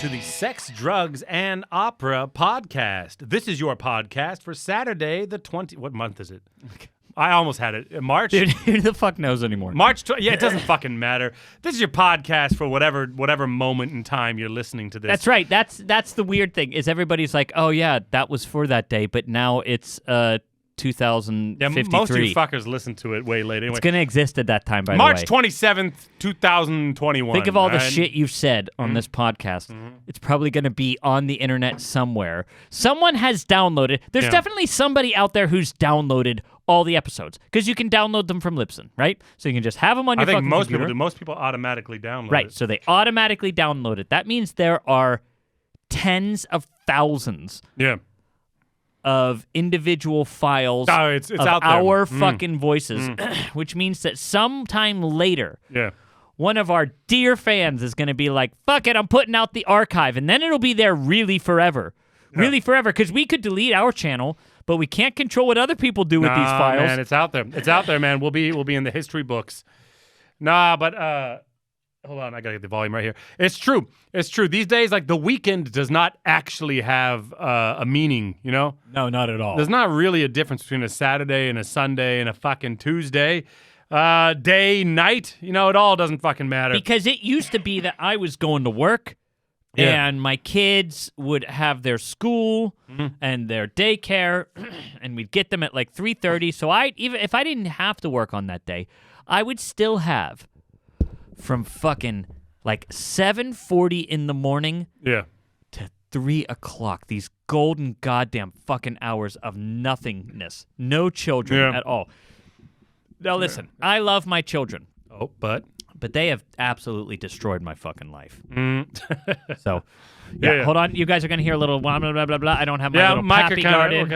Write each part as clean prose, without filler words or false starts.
to the Sex, Drugs, and Opera podcast. This is your podcast for Saturday the 20th. What month is it? I almost had it. March? Dude, who the fuck knows anymore? March. Yeah, it doesn't fucking matter. This is your podcast for whatever moment in time you're listening to this. That's right. That's the weird thing is everybody's like, oh yeah, that was for that day, but now it's 2053. Yeah, most of you fuckers listen to it way later. Anyway, it's going to exist at that time, by March the way. 27th, 2021. Think of all the shit you've said on this podcast. It's probably going to be on the internet somewhere. Someone has downloaded. There's definitely somebody out there who's downloaded all the episodes because you can download them from Libsyn, right? So you can just have them on your fucking most computer. people do. Most people automatically download it. Right, so they automatically download it. That means there are tens of thousands of individual files it's of out there. our fucking voices, which means that sometime later, one of our dear fans is going to be like, fuck it, I'm putting out the archive, and then it'll be there really forever. Really forever, because we could delete our channel, but we can't control what other people do with these files. Man, it's out there. It's out there, man. We'll be in the history books. Nah, but hold on, I gotta get the volume right here. It's true. It's true. These days, like, the weekend does not actually have a meaning, you know? No, not at all. There's not really a difference between a Saturday and a Sunday and a fucking Tuesday. Day, night, you know, it all doesn't fucking matter. Because it used to be that I was going to work, and my kids would have their school and their daycare, and we'd get them at like 3:30. So even if I didn't have to work on that day, I would still have from fucking like 7:40 in the morning to 3 o'clock. These golden goddamn fucking hours of nothingness. No children at all. Now listen, I love my children. Oh, but they have absolutely destroyed my fucking life. So, hold on. You guys are going to hear a little blah, blah, blah, blah, blah. I don't have my little pappy garden.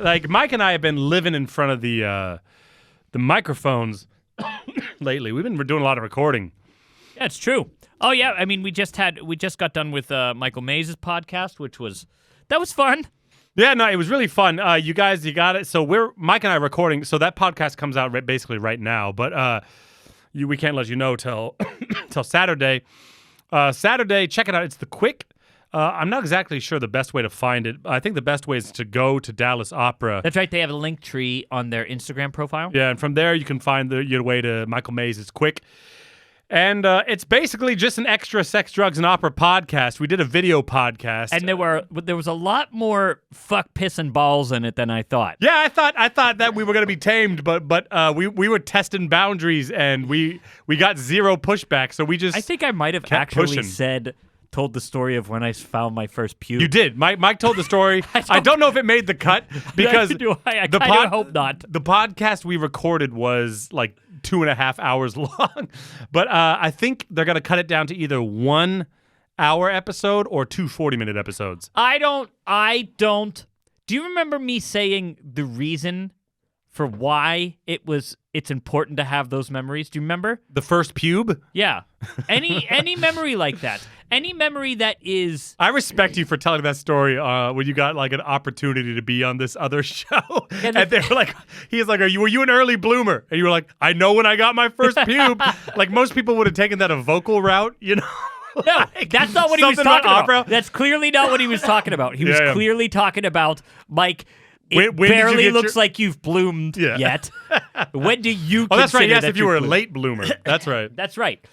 Like, Mike and I have been living in front of the microphones lately. We've been doing a lot of recording. Yeah, it's true. Oh, yeah. I mean, we just got done with Michael Mays' podcast, that was fun. Yeah, no, it was really fun. You guys, you got it. So Mike and I are recording. So that podcast comes out basically right now, but we can't let you know till Saturday. Saturday, check it out. It's The Quick. I'm not exactly sure the best way to find it. I think the best way is to go to Dallas Opera. That's right. They have a link tree on their Instagram profile. Yeah, and from there you can find your way to Michael Mays' Quick. And it's basically just an extra Sex, Drugs, and Opera podcast. We did a video podcast. And there was a lot more fuck, piss, and balls in it than I thought. Yeah, I thought that we were going to be tamed, but we were testing boundaries, and we got zero pushback, so we just I think I might have actually told the story of when I found my first pube. You did. Mike told the story. I don't know if it made the cut, because I kind of hope not. The podcast we recorded was like 2.5 hours long, but I think they're going to cut it down to either 1 hour episode or 2 40-minute episodes. I don't. Do you remember me saying the reason for why it's important to have those memories? Do you remember? The first pube? Yeah. Any memory like that. Any memory that is... I respect you for telling that story when you got like an opportunity to be on this other show. And they were like, he's like, were you an early bloomer? And you were like, I know when I got my first pube. Like, most people would have taken that a vocal route, you know? No, that's not what he was talking about. That's clearly not what he was talking about. He was clearly talking about, Mike... It when barely looks like you've bloomed yet. When do you Oh, that's right. Yes, that if you were a late bloomer. That's right. That's right.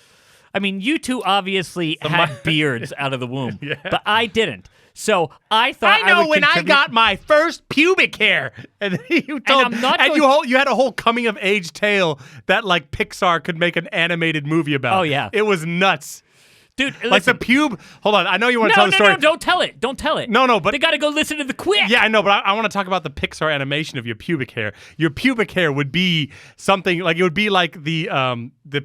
I mean, you two obviously had beards out of the womb, but I didn't. So I thought I know when I got my first pubic hair. And you told, you had a whole coming of age tale that like Pixar could make an animated movie about. Oh yeah, it was nuts. Dude, like the pube. Hold on, I know you want to tell the story. No, don't tell it. Don't tell it. No, but they got to go listen to The Quick. Yeah, I know, but I want to talk about the Pixar animation of your pubic hair. Your pubic hair would be something like it would be like the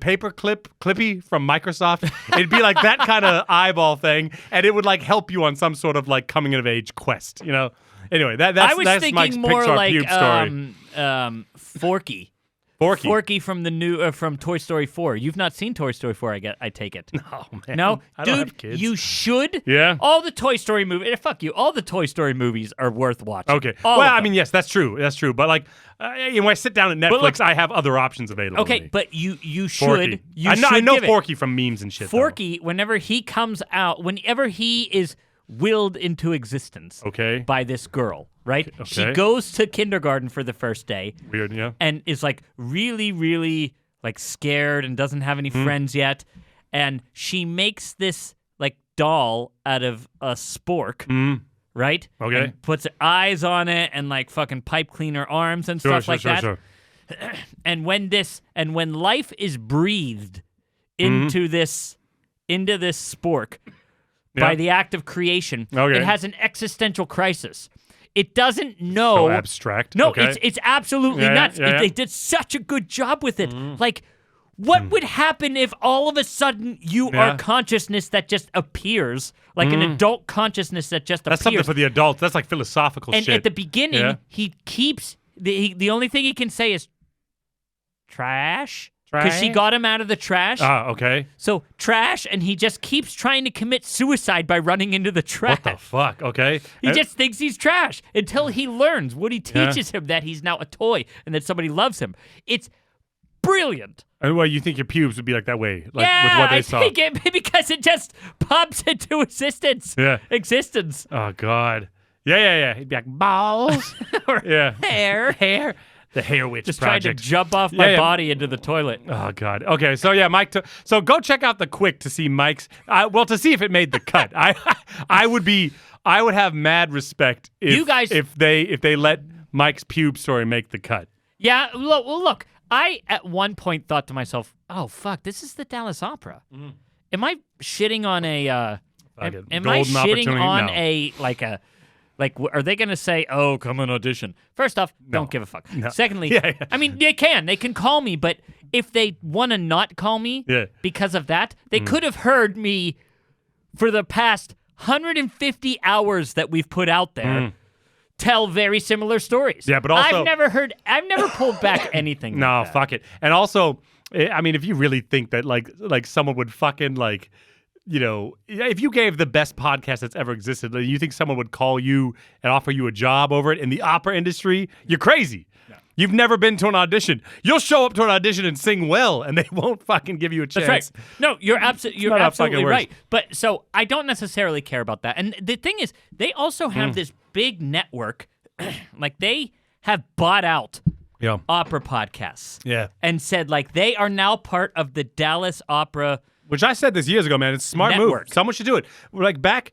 paper clippy from Microsoft. It'd be like that kind of eyeball thing, and it would like help you on some sort of like coming of age quest. You know. Anyway, that's I was thinking Mike's more Pixar like pube story. Forky. Forky from the new from Toy Story 4. You've not seen Toy Story 4, I take it. Oh man. No, I don't dude, have kids. you should. Yeah. All the Toy Story movies. Fuck you. All the Toy Story movies are worth watching. Okay. All well, of I them. mean, yes, that's true. That's true. But like, when I sit down at Netflix, look- I have other options available. to Okay, me. but you should. Forky. You I know give it. Forky from memes and shit. Forky, whenever he comes out, whenever he is willed into existence Okay. by this girl, right? Okay. She goes to kindergarten for the first day. Weird, yeah. And is like really, really like scared and doesn't have any friends yet. And she makes this like doll out of a spork, right? Okay. And puts eyes on it and like fucking pipe cleaner arms and stuff like that. Sure. And when life is breathed into this spork by the act of creation, Okay. it has an existential crisis. It doesn't know. So abstract. No, okay. it's absolutely Yeah, nuts. yeah, yeah. They did such a good job with it. Like, what would happen if all of a sudden you Yeah. are consciousness that just appears, like an adult consciousness that just That's appears? something for the adults. That's like philosophical And shit. at the beginning, Yeah. he keeps the only thing he can say is trash. Because she Trash? got him out of the trash. Okay. So trash, and he just keeps trying to commit suicide by running into the trash. What the fuck? Okay. He just thinks he's trash until he learns. Woody teaches him that he's now a toy and that somebody loves him. It's brilliant. And well, you think your pubes would be like that way, like yeah, with what they I saw? think it because it just pops into existence. Yeah. Existence. Oh God. Yeah. He'd be like balls. Or yeah. hair. The Hair Witch Just Project. trying to jump off my Yeah. body into the toilet. Oh God. Okay. So yeah, Mike. So go check out the Quick to see Mike's. To see if it made the cut. I would have mad respect if You guys- if they let Mike's pube story make the cut. Yeah, look, I at one point thought to myself, "Oh fuck, this is the Dallas Opera. Am I shitting on a? Am I Golden shitting opportunity? on No. are they going to say, "Oh, come and audition"? First off, don't give a fuck. No. Secondly, Yeah. I mean, they can call me, but if they want to not call me Yeah. because of that, they could have heard me for the past 150 hours that we've put out there. Tell very similar stories. Yeah, but also- I've never pulled back anything. No, like that. fuck it. And also, I mean, if you really think that like someone would fucking like, you know, if you gave the best podcast that's ever existed, you think someone would call you and offer you a job over it in the opera industry? You're crazy. No. You've never been to an audition. You'll show up to an audition and sing well, and they won't fucking give you a chance. That's right. No, you're absolutely not how it fucking absolutely works. right. But so I don't necessarily care about that. And the thing is, they also have this big network, like they have bought out Yeah. opera podcasts. Yeah. And said like they are now part of the Dallas Opera. Which I said this years ago, man. It's a smart Network. move. Someone should do it. Like back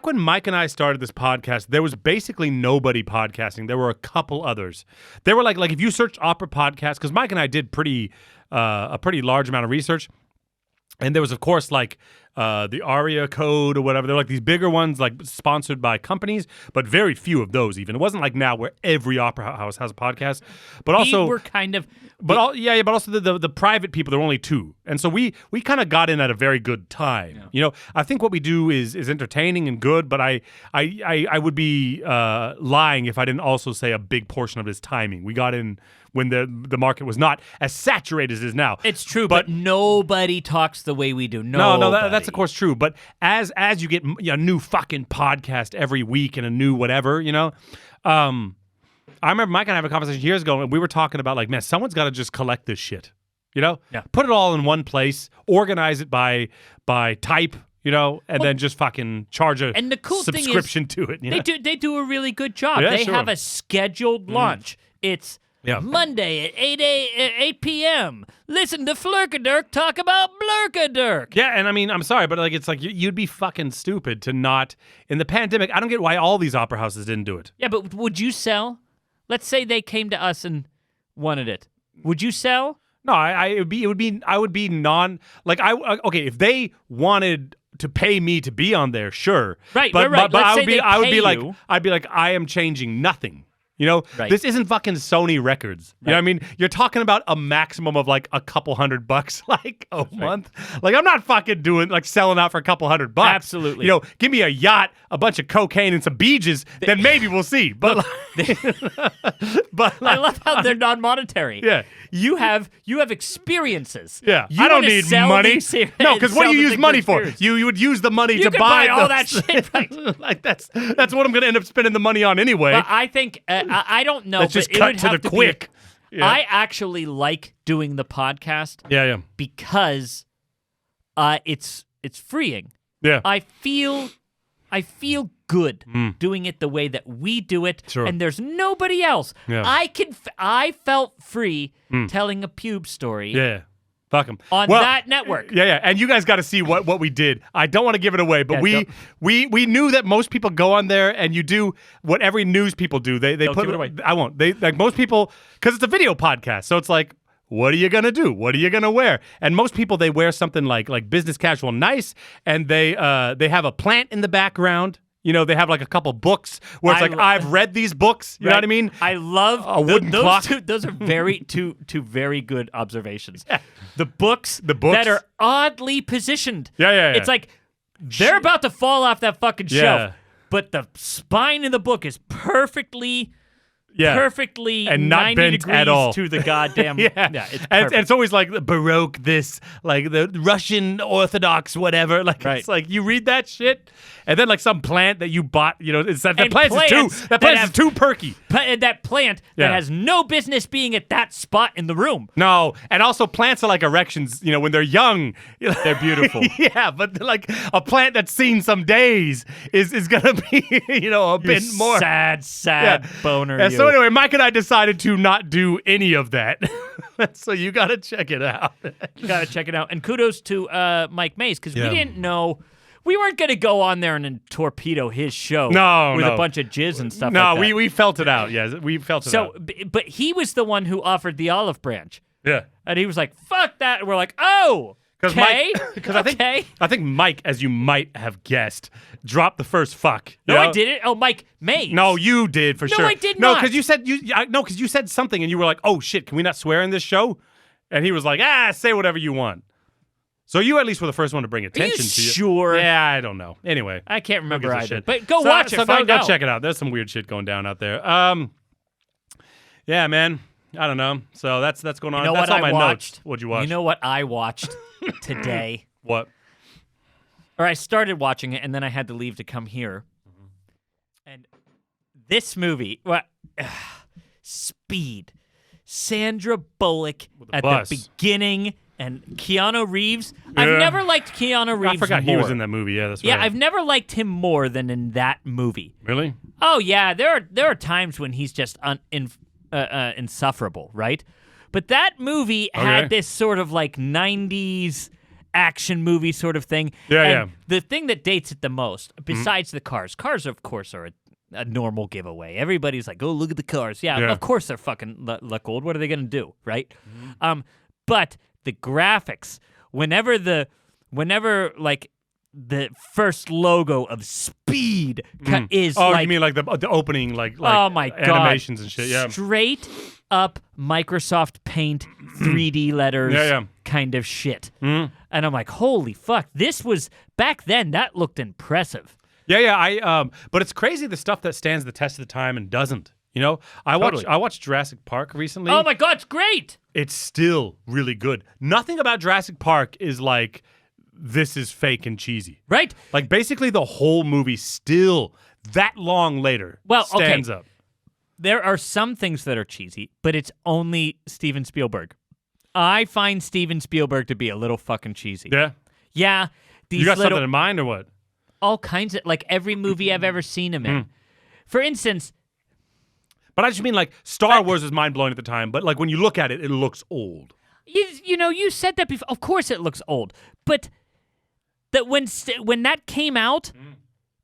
when Mike and I started this podcast, there was basically nobody podcasting. There were a couple others. There were like if you searched opera podcasts, because Mike and I did a pretty large amount of research. And there was, of course, like the ARIA Code or whatever. They're like these bigger ones, like sponsored by companies, but very few of those even. It wasn't like now where every opera house has a podcast. But also, we're kind of. but also the private people, there were only two. And so we kind of got in at a very good time. Yeah. You know, I think what we do is entertaining and good, but I would be lying if I didn't also say a big portion of it is timing. We got in when the market was not as saturated as it is now. It's true, but nobody talks the way we do. No, that's of course true. But as you get a new fucking podcast every week and a new whatever, you know, I remember Mike and I had a conversation years ago, and we were talking about like, man, someone's got to just collect this shit, you know, put it all in one place, organize it by type. You know, and then just fucking charge a and the cool subscription thing is, to it. You know? They do a really good job. Yeah, they sure. have a scheduled launch. It's Monday at 8 p.m. Listen to Flurkadirk talk about Blurkadirk. Yeah, and I mean, I'm sorry, but like, it's like you'd be fucking stupid to not in the pandemic. I don't get why all these opera houses didn't do it. Yeah, but would you sell? Let's say they came to us and wanted it. Would you sell? No, I would be non like okay if they wanted to pay me to be on there, sure. Right, but right. but Let's I say would be they I would pay be like you. I'd be like I am changing nothing. You know, Right. this isn't fucking Sony Records. You know what I mean? You're talking about a maximum of like a couple $100 like a month. Like I'm not fucking doing like selling out for a couple $100. Absolutely. You know, give me a yacht, a bunch of cocaine, and some beaches, then maybe we'll see. But I love how they're non-monetary. Yeah. You have experiences. Yeah, You I don't wanna need sell money. these here No, and because what do sell you the use things money for for? experience. You would use the money You to could buy all those- that shit. Right. Like that's what I'm gonna end up spending the money on anyway. But I think I don't know. Let's but just it cut would to have the be- quick. Yeah. I actually like doing the podcast yeah. because it's freeing. Yeah. I feel good doing it the way that we do it, Sure. and there's nobody else. Yeah. I felt free telling a pube story Yeah. Fuck them. on that network. Yeah. And you guys got to see what we did. I don't want to give it away, but Yeah, we knew that most people go on there and you do what every news people do. They Don't put give it away. I won't. They like most people because it's a video podcast, so it's like. What are you gonna do? What are you gonna wear? And most people they wear something like business casual, nice, and they have a plant in the background. You know, they have like a couple books where it's I've read these books. You know what I mean? I love A wooden those clock. Those are two very good observations. The books books. that are oddly positioned. Yeah. It's like they're about to fall off that fucking Yeah. shelf, but the spine of the book is perfectly and not 90 bent degrees at all. to the goddamn Yeah, it's and perfect. it's always like the Baroque, this like the Russian Orthodox, whatever. Like Right. it's like you read that shit, and then like some plant that you bought, you know, it's that And plant plants is that is too perky. that plant Yeah. that has no business being at that spot in the room. No, and also plants are like erections. You know, when they're young, They're beautiful. yeah, but like a plant that's seen some days is gonna be, you know, a bit more. Sad boner. And you. so anyway, Mike and I decided to not do any of that. So you got to check it out. Gotta check it out. And kudos to Mike Mays, because Yeah. we didn't know. We weren't going to go on there and then torpedo his show No, with no. a bunch of jizz and stuff No, like that. we felt it out. Yeah, we felt it out. But he was the one who offered the olive branch. Yeah. And he was like, fuck that. And we're like, oh, okay. Because okay. I think Mike, as you might have guessed, dropped the first fuck. No, you know? I didn't. Oh, Mike Mays. No, you did for No, sure. I did No, not. because you said something and you were like, "Oh shit, can we not swear in this show?" And he was like, say whatever you want." So you at least were the first one to bring attention to you. sure? Yeah, I don't know. Anyway, I can't remember who gives a either. shit? But go So- watch it. So Find go out. check it out. There's some weird shit going down out there. Yeah, man. I don't know. So that's going on. You know that's what all I my watched? notes. What'd you watch? You know what I watched today? What? Or I started watching it and then I had to leave to come here. And this movie, Speed, Sandra Bullock a at bus. the beginning, and Keanu Reeves. I've Yeah. never liked Keanu Reeves I forgot more. he was in that movie. Yeah, that's Yeah, right. I've never liked him more than in that movie. Really? Oh yeah, there are times when he's just insufferable, right? But that movie Okay. had this sort of like 90s action movie sort of thing. Yeah, And yeah. the thing that dates it the most, besides the cars of course are a normal giveaway. Everybody's like, oh, look at the cars. Yeah, Yeah. of course they're fucking look old. What are they going to do, right? But the graphics, whenever like the first logo of Speed is Oh, like, you mean like the opening, like oh my god, animations and shit? Yeah. straight up Microsoft Paint 3D letters, Yeah. kind of shit. And I'm like, holy fuck, this was back then. That looked impressive. Yeah. But it's crazy the stuff that stands the test of the time and doesn't. You know, I watched Jurassic Park recently. Oh my god, it's great. It's still really good. Nothing about Jurassic Park is like this is fake and cheesy. Right? Like basically the whole movie still that long later stands up. There are some things that are cheesy, but it's only Steven Spielberg. I find Steven Spielberg to be a little fucking cheesy. Yeah. Yeah. These You got little, something in mind or what? all kinds of, like every movie I've ever seen him in. For instance, But I just mean like Star Wars was mind blowing at the time, but like when you look at it, it looks old. you know, you said that before. Of course it looks old, but that when that came out,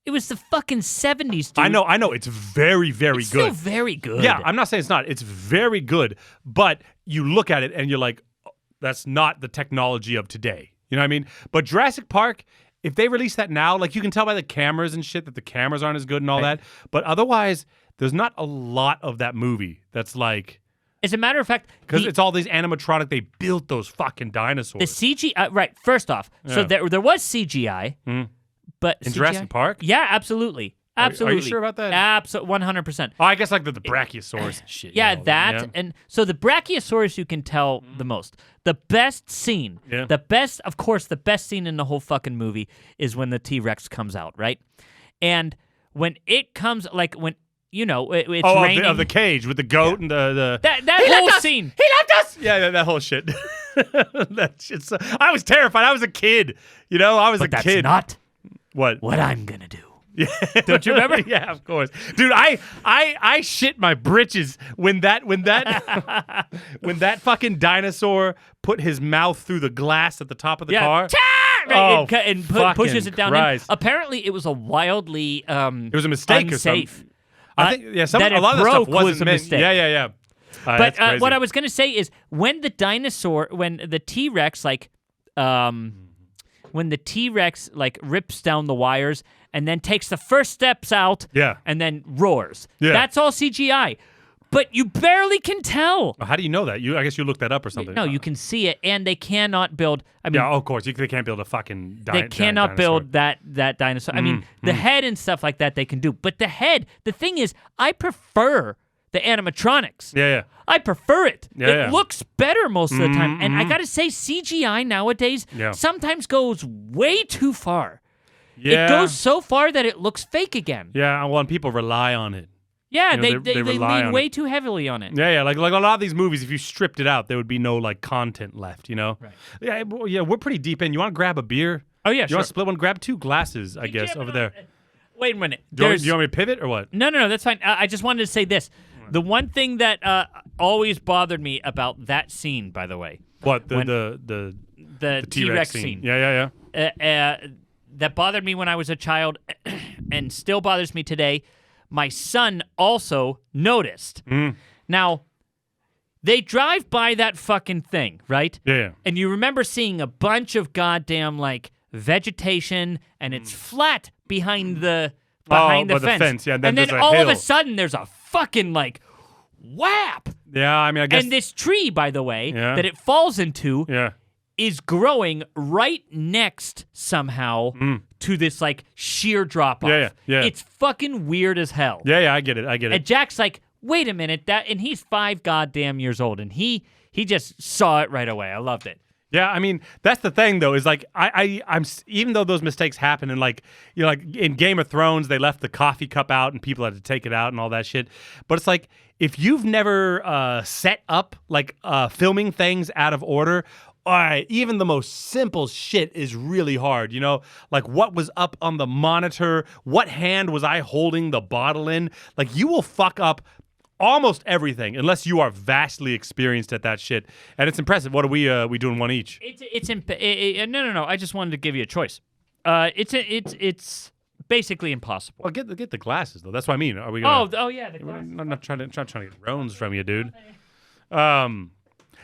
it was the fucking 70s, dude. I know. It's very, very It's good. still very good. Yeah, I'm not saying it's not. It's very good, but you look at it and you're like, oh, that's not the technology of today. You know what I mean? But Jurassic Park, if they release that now, like you can tell by the cameras and shit that the cameras aren't as good and all that. But otherwise, there's not a lot of that movie that's like. As a matter of fact, because it's all these animatronic. They built those fucking dinosaurs. The CGI, right? First off, so there was CGI, but in CGI? Jurassic Park. Yeah, absolutely. Absolutely. Are you sure about that? Absolutely, 100%. Oh, I guess like the Brachiosaurus and shit. Yeah, and so the Brachiosaurus you can tell the most. The best scene, the best scene in the whole fucking movie is when the T-Rex comes out, right? And when it comes, like when it's raining. Of the cage with the goat and the that whole scene. He left us. Yeah, that whole shit. That shit's. I was terrified. I was a kid. I was a kid. That's not what I'm gonna do. Yeah. Don't you remember? Yeah, of course, dude. I shit my britches when that when that fucking dinosaur put his mouth through the glass at the top of the car. Right, and pushes it down. Christ. Apparently, it was a wildly it was a mistake unsafe. or something. I think that a lot of the stuff was wasn't a meant. mistake. Yeah. But what I was gonna say is when the T-Rex when the T-Rex rips down the wires and then takes the first steps out, and then roars. Yeah. That's all CGI. But you barely can tell. How do you know that? I guess you looked that up or something. No, you can see it, and they cannot build. I mean, yeah, of course, they can't build a fucking. They cannot build that dinosaur. I mean, the head and stuff like that they can do, but the head. The thing is, I prefer the animatronics. Yeah. I prefer it. Yeah, it looks better most of the time, and I gotta say, CGI nowadays sometimes goes way too far. Yeah. It goes so far that it looks fake again. Yeah, well, and people rely on it. Yeah, they rely lean on way it. too heavily on it. Yeah, like a lot of these movies, if you stripped it out, there would be no content left. Right. Yeah, we're pretty deep in. You want to grab a beer? Oh yeah, you sure. want to split one? Grab 2 glasses, I guess, over there. Wait a minute. Do you want me to pivot or what? No, that's fine. I just wanted to say this. The one thing that always bothered me about that scene, by the way. What the T-Rex scene? Yeah. That bothered me when I was a child, and still bothers me today. My son also noticed. Now, they drive by that fucking thing, right? Yeah. And you remember seeing a bunch of goddamn vegetation, and it's flat behind the fence. The fence. Yeah, and then all of a sudden, there's a fucking whap. Yeah, I mean, I guess. And this tree, by the way, that it falls into. Yeah. Is growing right next somehow to this sheer drop off. Yeah. It's fucking weird as hell. Yeah, I get it. And Jack's like, wait a minute, and he's 5 goddamn years old, and he just saw it right away. I loved it. Yeah, I mean, that's the thing though, is I'm even though those mistakes happen, and in Game of Thrones they left the coffee cup out and people had to take it out and all that shit. But it's if you've never set up filming things out of order. All right, even the most simple shit is really hard, what was up on the monitor, what hand was I holding the bottle in? You will fuck up almost everything unless you are vastly experienced at that shit. And it's impressive. What are we doing one each? No. I just wanted to give you a choice. It's basically impossible. Well, get the glasses though. That's what I mean. Are we gonna? Oh yeah, the glasses. I'm not trying to get roans from you, dude.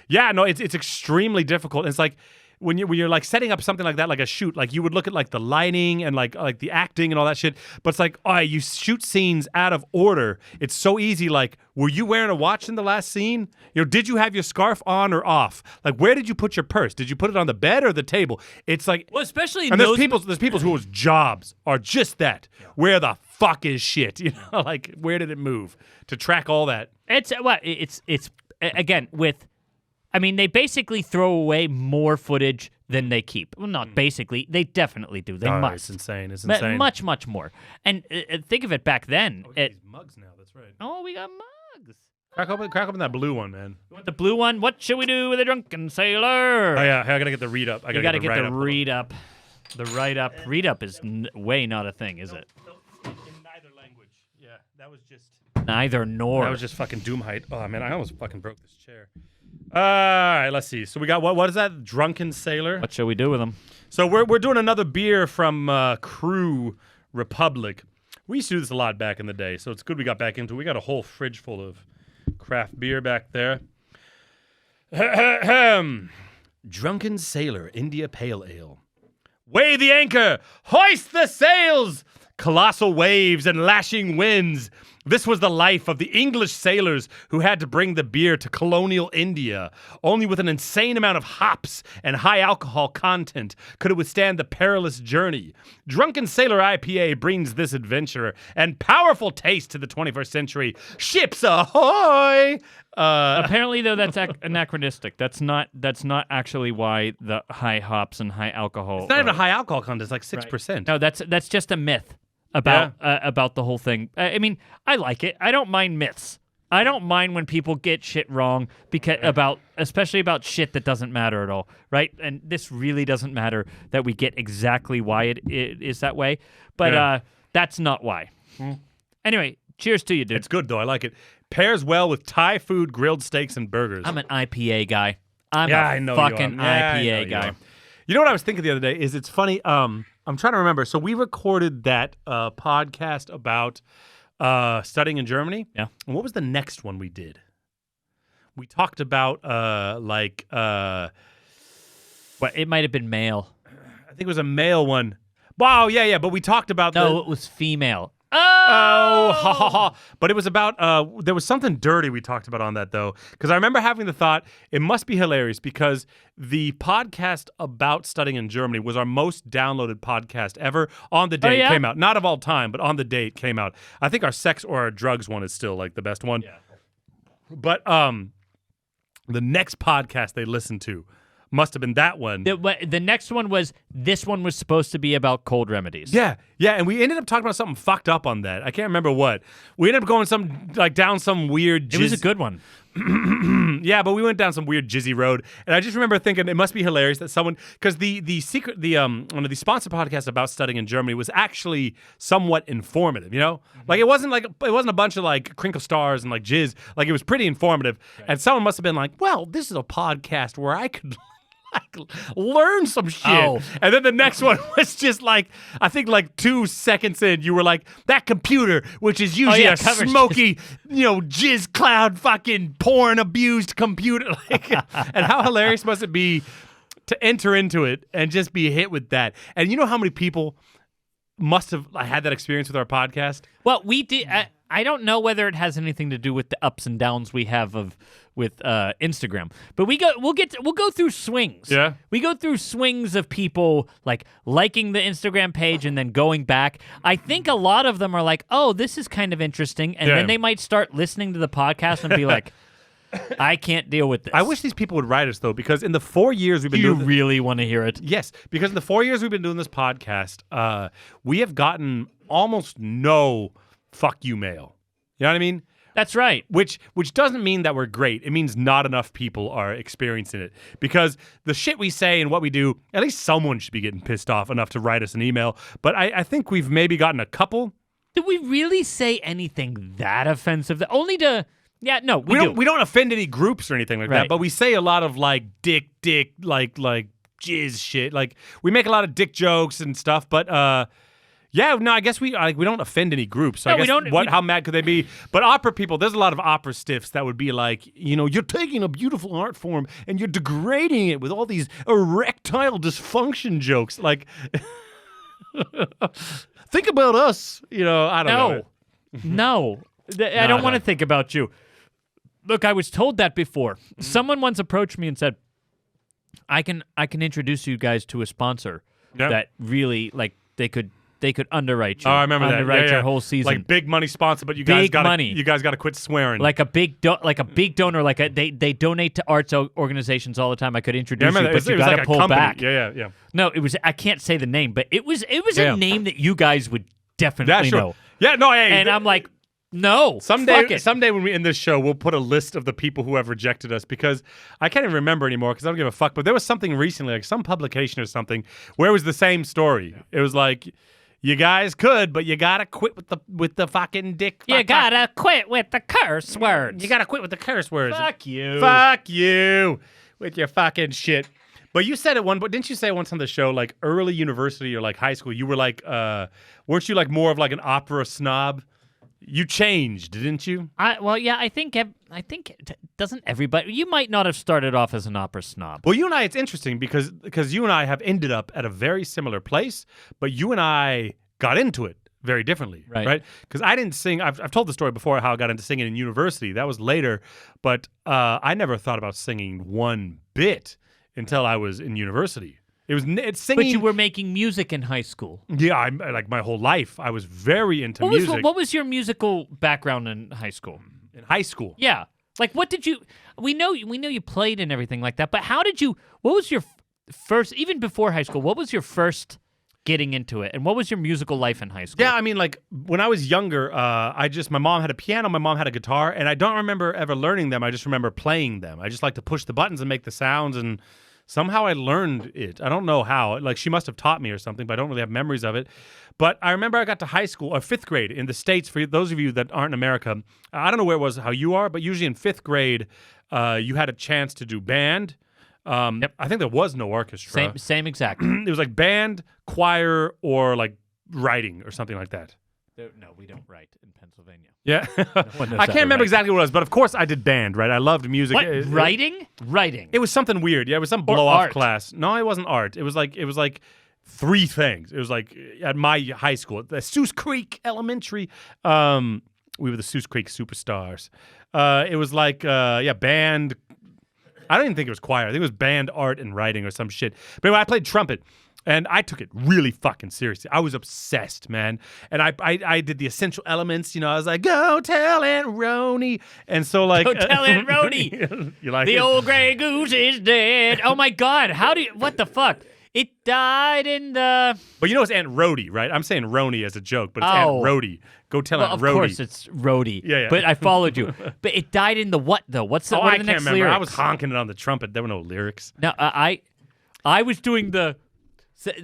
Yeah, no, it's extremely difficult. It's when you're setting up something like that, like a shoot, you would look at the lighting and like the acting and all that shit. But it's you shoot scenes out of order. It's so easy. Were you wearing a watch in the last scene? Did you have your scarf on or off? Where did you put your purse? Did you put it on the bed or the table? It's well, especially and there's people whose jobs are just that. Yeah. Where the fuck is shit? Where did it move to track all that? It's again with. I mean, they basically throw away more footage than they keep. Well, not basically. They definitely do. They must. It's insane. It's insane. Much, much more. And think of it back then. We got these mugs now. That's right. Oh, we got mugs. Crack open that blue one, man. You want the blue one? What should we do with a drunken sailor? Oh, yeah. I got to get the read up. You got to get the read up. The write up. Read up is way not a thing, is it? In neither language. Yeah, that was just... Neither nor. That was just fucking doom height. Oh, man, I almost fucking broke this chair. All right, let's see. So we got what is that? Drunken Sailor. What shall we do with them? So we're doing another beer from Crew Republic. We used to do this a lot back in the day, so it's good we got back into it. We got a whole fridge full of craft beer back there. Drunken Sailor India Pale Ale. Weigh the anchor, hoist the sails. Colossal waves and lashing winds This was the life of the English sailors who had to bring the beer to colonial India. Only with an insane amount of hops and high alcohol content could it withstand the perilous journey. Drunken Sailor IPA brings this adventure and powerful taste to the 21st century. Ships ahoy! Apparently, though, that's anachronistic. That's not actually why the high hops and high alcohol. It's not even a high alcohol content. It's like 6%. No, that's just a myth about the whole thing. I mean, I like it. I don't mind myths. I don't mind when people get shit wrong especially about shit that doesn't matter at all, right? And this really doesn't matter that we get exactly why it is that way, but that's not why. Anyway, cheers to you, dude. It's good though. I like it. Pairs well with Thai food, grilled steaks, and burgers. I'm an IPA guy. I'm I a know fucking you are. IPA guy. You know what I was thinking the other day is it's funny. I'm trying to remember. So we recorded that podcast about studying in Germany. Yeah. And what was the next one we did? We talked about What? It might have been male. I think it was a male one. Wow. Yeah. But we talked about No, it was female. Oh, ha, ha, ha. But it was about, there was something dirty we talked about on that, though. Because I remember having the thought, it must be hilarious because the podcast about studying in Germany was our most downloaded podcast ever on the day it came out. Not of all time, but on the day it came out. I think our sex or our drugs one is still like the best one. Yeah. But the next podcast they listened to must have been that one. The next one was, this one was supposed to be about cold remedies. Yeah, and we ended up talking about something fucked up on that. I can't remember what. We ended up going down some weird. It was a good one. Yeah, but we went down some weird jizzy road, and I just remember thinking it must be hilarious that someone, because the one of the sponsor podcasts about studying in Germany was actually somewhat informative. You know, like it wasn't a bunch of like crinkle stars and like jizz. Like it was pretty informative, and someone must have been like, well, this is a podcast where I could learn some shit. Oh. And then the next one was just like, I think like 2 seconds in, you were like, that computer, which is usually a smoky, jizz cloud fucking porn abused computer. And how hilarious must it be to enter into it and just be hit with that? And you know how many people must have had that experience with our podcast? Well, we did. I don't know whether it has anything to do with the ups and downs we have with Instagram, but we'll go through swings. Yeah, we go through swings of people like liking the Instagram page and then going back. I think a lot of them are like, "Oh, this is kind of interesting," and then they might start listening to the podcast and be like, "I can't deal with this." I wish these people would write us though, because in the 4 years we've been doing you really want to hear it? Yes, because in the 4 years we've been doing this podcast, we have gotten almost no fuck you mail. You know what I mean? That's right. Which doesn't mean that we're great. It means not enough people are experiencing it. Because the shit we say and what we do, at least someone should be getting pissed off enough to write us an email. But I think we've maybe gotten a couple. Did we really say anything that offensive? Only to... Yeah, no, we do. We don't offend any groups or anything like that. But we say a lot of like dick, like jizz shit. Like we make a lot of dick jokes and stuff. But yeah, no, I guess we don't offend any groups. So I guess how mad could they be? But opera people, there's a lot of opera stiffs that would be like, you're taking a beautiful art form and you're degrading it with all these erectile dysfunction jokes. Like, think about us. I don't know. No, I don't want to think about you. Look, I was told that before. Someone once approached me and said, I can introduce you guys to a sponsor that really, like, they could underwrite you. Oh, I remember that. Underwrite your whole season. Like big money sponsor, but you guys got to quit swearing. Like a big donor. They donate to arts organizations all the time. I could introduce you, but you got to pull back. Yeah. No, it was. I can't say the name, but it was a name that you guys would definitely know. Yeah, no, hey, and I'm like, no. Someday when we end this show, we'll put a list of the people who have rejected us, because I can't even remember anymore because I don't give a fuck. But there was something recently, like some publication or something, where it was the same story. It was like, you guys could, but you gotta quit with the fucking dick. You gotta quit with the curse words. You gotta quit with the curse words. Fuck you. Fuck you with your fucking shit. But you said it didn't you say once on the show, like early university or like high school, you were like, weren't you like more of like an opera snob? You changed, didn't you? I think doesn't everybody? You might not have started off as an opera snob. Well, you and I, it's interesting because you and I have ended up at a very similar place, but you and I got into it very differently, Right. right? Because I didn't sing. I've told the story before how I got into singing in university. That was later, but I never thought about singing one bit until I was in university. It's singing. But you were making music in high school. Yeah, I like my whole life. I was very into music. What was your musical background in high school? In high school. Yeah. Like, what did you? We know you played and everything like that. But how did you? What was your first? Even before high school, what was your first getting into it? And what was your musical life in high school? Yeah, I mean, like when I was younger, my mom had a piano, my mom had a guitar, and I don't remember ever learning them. I just remember playing them. I just like to push the buttons and make the sounds, and somehow I learned it. I don't know how. Like she must have taught me or something, but I don't really have memories of it. But I remember I got to high school, or fifth grade in the States. For those of you that aren't in America, I don't know where it was, how you are, but usually in fifth grade, you had a chance to do band. Yep. I think there was no orchestra. Same exact. It was like band, choir, or like writing or something like that. No, we don't write in Pennsylvania. Yeah. one knows I how can't to remember write. exactly what it was, but of course I did band, right? I loved music. What? Writing? Writing. It was something weird. Yeah, it was some Or blow-off art. class. No, it wasn't art. It was like three things. It was like at my high school, the Seuss Creek Elementary. We were the Seuss Creek Superstars. It was like band. I don't even think it was choir. I think it was band, art, and writing or some shit. But anyway, I played trumpet. And I took it really fucking seriously. I was obsessed, man. And I did the essential elements. You know, I was like, go tell Aunt Roni. And so like, Go tell Aunt Roni. You like The it? old gray goose is dead. Oh my God! What the fuck? It died in the. But you know it's Aunt Rhody, right? I'm saying Roni as a joke, but it's Oh. Aunt Rhody. Go tell Well, Aunt of Rhody. course it's Rhodey. Yeah. But I followed you. But it died in the what though? What's the? Oh, what I are the can't next remember. lyrics? I was honking it on the trumpet. There were no lyrics. No, I was doing the.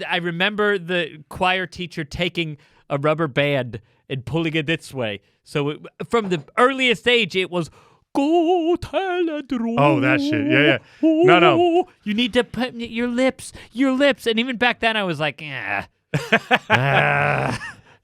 I remember the choir teacher taking a rubber band and pulling it this way. So from the earliest age, it was go tell it. Oh, that shit. Yeah. No. You need to put your lips, and even back then, I was like, yeah.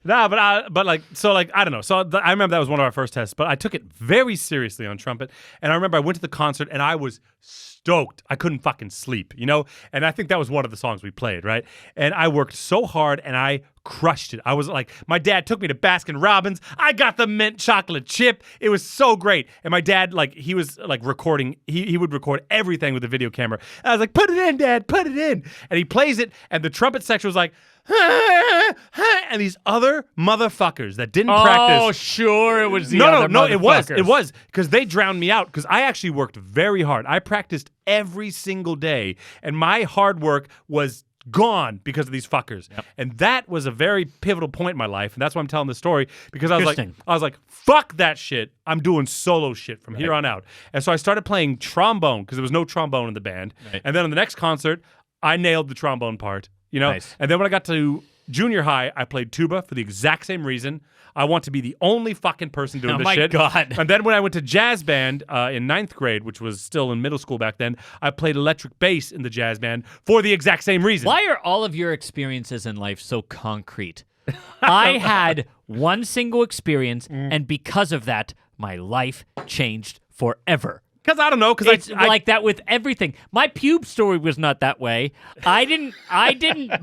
No, but I don't know. So I remember that was one of our first tests, but I took it very seriously on trumpet. And I remember I went to the concert and I was stoked. I couldn't fucking sleep, you know? And I think that was one of the songs we played, right? And I worked so hard and I crushed it. I was like, my dad took me to Baskin Robbins. I got the mint chocolate chip. It was so great. And my dad, like, he was like recording, he would record everything with the video camera. And I was like, put it in, Dad, put it in. And he plays it, and the trumpet section was like, and these other motherfuckers that didn't practice. Oh, sure, it was the No, other it was motherfuckers. because they drowned me out because I actually worked very hard. I practiced every single day, and my hard work was gone because of these fuckers. Yep. And that was a very pivotal point in my life, and that's why I'm telling this story, because I Interesting. was like, fuck that shit. I'm doing solo shit from here on out. And so I started playing trombone because there was no trombone in the band. Right. And then on the next concert, I nailed the trombone part, you know? Nice. And then when I got to junior high, I played tuba for the exact same reason. I want to be the only fucking person doing Oh this my shit. God. And then when I went to jazz band in ninth grade, which was still in middle school back then, I played electric bass in the jazz band for the exact same reason. Why are all of your experiences in life so concrete? I had one single experience, and because of that, my life changed forever. Because I don't know. Because It's like that with everything. My pube story was not that way. I didn't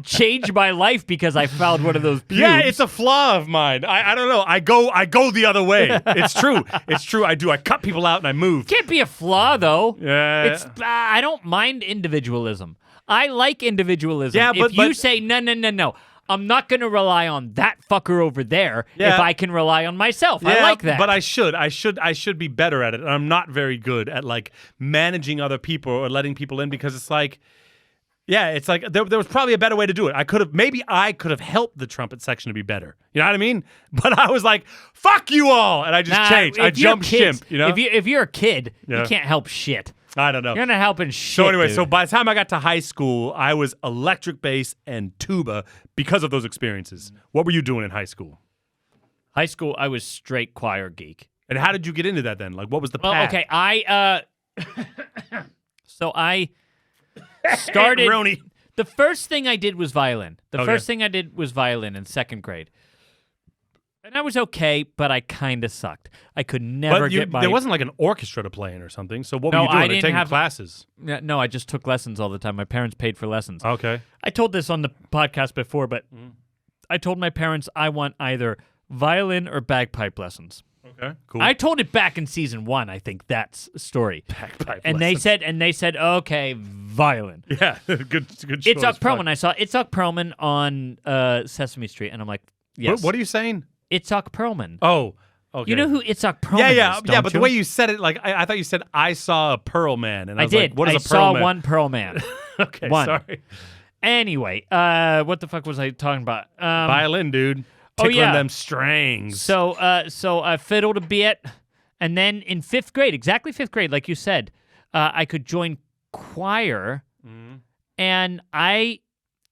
change my life because I found one of those pubes. yeah, it's a flaw of mine. I don't know. I go the other way. It's true. It's true. I do. I cut people out and I move. Can't be a flaw though. Yeah. It's I don't mind individualism. I like individualism. Yeah, if but you say no, I'm not going to rely on that fucker over there Yeah. if I can rely on myself. I like that. But I should be better at it. And I'm not very good at like managing other people or letting people in because it's like, yeah, it's like there was probably a better way to do it. Maybe I could have helped the trumpet section to be better. You know what I mean? But I was like, fuck you all. And I just changed. I if you're jumped kids- ship, you know? If you're a kid, Yeah. you can't help shit. I don't know. You're not helping shit. So anyway, dude. so by the time I got to high school, I was electric bass and tuba because of those experiences. What were you doing in high school? high school, I was straight choir geek. And how did you get into that then? Like, what was the Well, path? okay, so I started. Roni. The first thing I did was violin. The Okay. first thing I did was violin in second grade. And I was okay, but I kind of sucked. I could never But get my... there wasn't like an orchestra to play in or something. So what No, were you doing? I Like, didn't taking have- classes. No, I just took lessons all the time. My parents paid for lessons. Okay. I told this on the podcast before, but I told my parents I want either violin or bagpipe lessons. Okay, cool. I told it back in season 1. I think that's a story. Bagpipe And lessons. they said, okay, violin. Yeah, good choice. Itzhak Perlman. I saw Itzhak Perlman on Sesame Street, and I'm like, yes. What are you saying? Itzhak Perlman. Oh, okay. You know who Itzhak Perlman is, yeah. don't But you? the way you said it, like I thought you said, I saw a Pearl Man, and I I was did. like, what is I a Pearl saw Man? one Pearl Man. Okay, One. sorry. Anyway, what the fuck was I talking about? Violin, dude. oh, Tickling yeah. them strings. So I fiddled a bit, and then in 5th grade, exactly 5th grade, like you said, I could join choir, and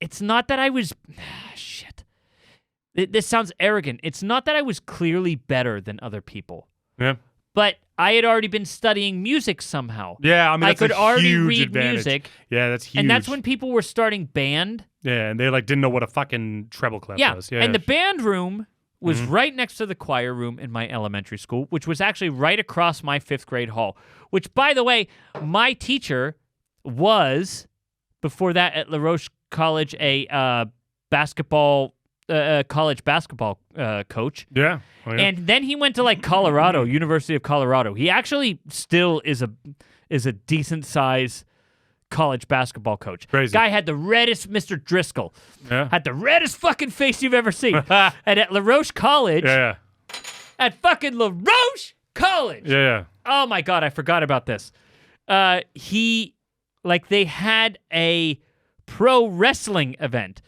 it's not that I was, shit. This sounds arrogant. It's not that I was clearly better than other people, Yeah. but I had already been studying music somehow. Yeah, I mean, I that's could a already huge read advantage. music, Yeah, that's huge. and that's when people were starting band. Yeah, and they like didn't know what a fucking treble clef was. Yeah, And the band room was right next to the choir room in my elementary school, which was actually right across my 5th grade hall. Which, by the way, my teacher was, before that at La Roche College, a college basketball coach. Yeah. Oh, yeah. And then he went to like Colorado, University of Colorado. He actually still is a decent size college basketball coach. Crazy. Guy had the reddest Mr. Driscoll. Yeah. Had the reddest fucking face you've ever seen. And at La Roche College, yeah. at fucking La Roche College. Yeah. Oh my God, I forgot about this. They had a pro wrestling event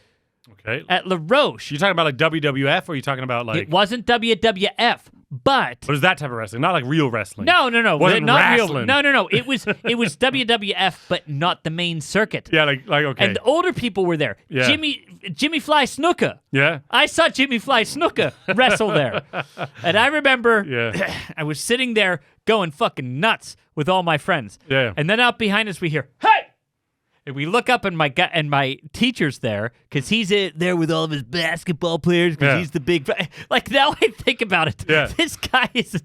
Okay. at La Roche. You talking about like WWF, or are you talking about like It wasn't WWF, but what is that type of wrestling? Not like real wrestling. no, Wasn't not wrestling. real. No. It was WWF, but not the main circuit. Yeah, like okay. And the older people were there. Yeah. Jimmy Fly Snuka. yeah. I saw Jimmy Fly Snuka wrestle there. And I remember Yeah. I was sitting there going fucking nuts with all my friends. Yeah. And then out behind us we hear, "Hey!" And we look up and my teacher's there because he's there with all of his basketball players because Yeah. he's the big... Like, now I think about it. Yeah. This guy is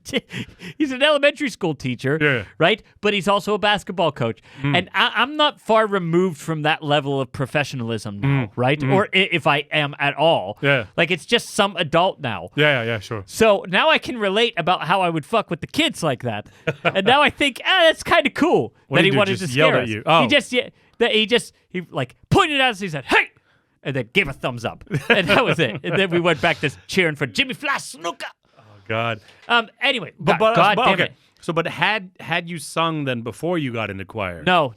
he's an elementary school teacher, Yeah. right? But he's also a basketball coach. And I'm not far removed from that level of professionalism now, right? Or if I am at all. Yeah. Like, it's just some adult now. Yeah, sure. So now I can relate about how I would fuck with the kids like that. And now I think, that's kind of cool What that did he he do, wanted just to yelled scare at us. you? Oh. He like pointed at us. He said, "Hey!" and then gave a thumbs up, and that was it. And then we went back to cheering for Jimmy Fly Snuka. Oh God. Anyway, But God damn okay. it. So, but had you sung then before you got into choir? No.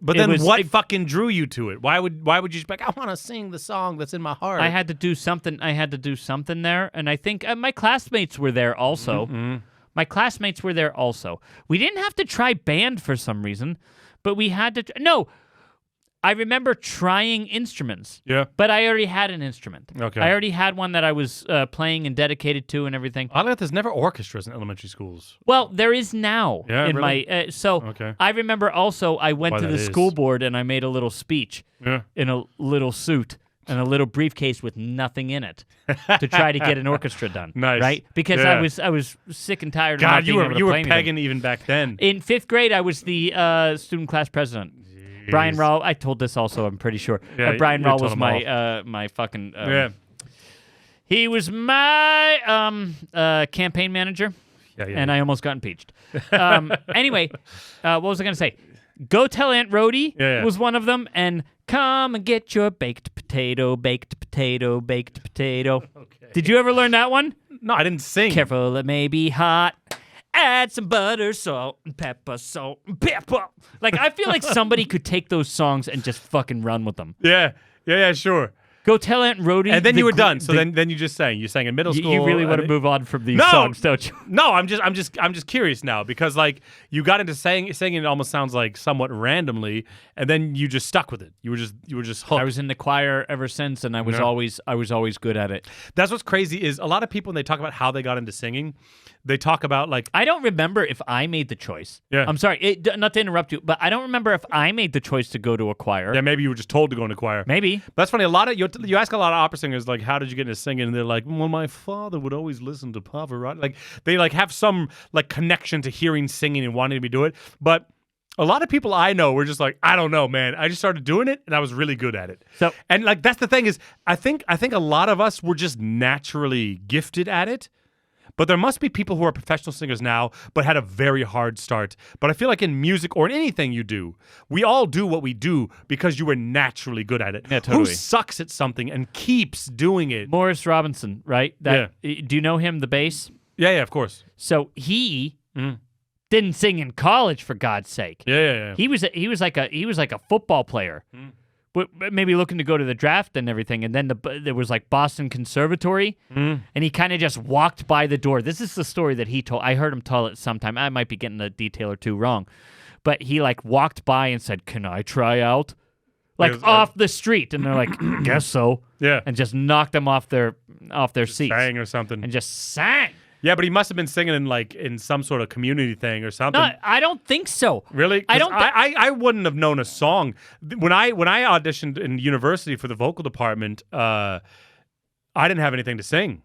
But It then was- what it- fucking drew you to it? Why would you just be like, I want to sing the song that's in my heart? I had to do something. There, and I think my classmates were there also. My classmates were there also. We didn't have to try band for some reason, but we had to. No, I remember trying instruments. Yeah. But I already had an instrument. Okay. I already had one that I was playing and dedicated to and everything. I like there's never orchestras in elementary schools. Well, there is now Yeah, in really? my Okay. I remember also I went Why to that the is. school board and I made a little speech Yeah. in a little suit and a little briefcase with nothing in it to try to get an orchestra done. Nice. Right? Because Yeah. I was sick and tired of not God, being able to you were play anything. pegging even back then. In 5th grade, I was the student class president. Brian Rawl, I told this also, I'm pretty sure. Yeah, Brian you Rawl told was him my fucking... Yeah. He was my campaign manager, Yeah. and I almost got impeached. Anyway, what was I going to say? Go Tell Aunt Rhody Yeah. was one of them, and come and get your baked potato, baked potato, baked potato. Okay. Did you ever learn that one? No, I didn't sing. Careful, it may be hot. Add some butter, salt, and pepper, salt, and pepper. Like, I feel like somebody could take those songs and just fucking run with them. Yeah, sure. Go Tell Aunt Rhody. And then you were done. So then you just sang. You sang in middle school. You really want to and- move on from these No! songs, don't you? No, I'm just curious now because like you got into singing. It almost sounds like somewhat randomly, and then you just stuck with it. You were just hooked. I was in the choir ever since, and I was always good at it. That's what's crazy is a lot of people when they talk about how they got into singing, they talk about like I don't remember if I made the choice. Yeah. I'm sorry, not to interrupt you, but I don't remember if I made the choice to go to a choir. yeah, maybe you were just told to go into choir. Maybe. That's funny. A lot of you ask a lot of opera singers like, how did you get into singing? And they're like, well, my father would always listen to Pavarotti. Like they like have some like connection to hearing singing and wanting to do it. But A lot of people I know were just like, I don't know, man. I just started doing it, and I was really good at it. So, and like that's the thing is, I think a lot of us were just naturally gifted at it. But there must be people who are professional singers now, but had a very hard start. But I feel like in music or in anything you do, we all do what we do because you were naturally good at it. Yeah, totally. Who sucks at something and keeps doing it? Morris Robinson, right? Do you know him, the bass? Yeah, of course. So he didn't sing in college, for God's sake. Yeah. He was like a football player. But maybe looking to go to the draft and everything, and then there was like Boston Conservatory, and he kind of just walked by the door. This is the story that he told. I heard him tell it sometime. I might be getting a detail or two wrong, but he like walked by and said, "Can I try out?" Like off the street, and they're like, "Guess so." Yeah, and just knocked them off their seats, sang or something, and just sang. Yeah, but he must have been singing in some sort of community thing or something. No, I don't think so. Really? I wouldn't have known a song when I auditioned in university for the vocal department. I didn't have anything to sing.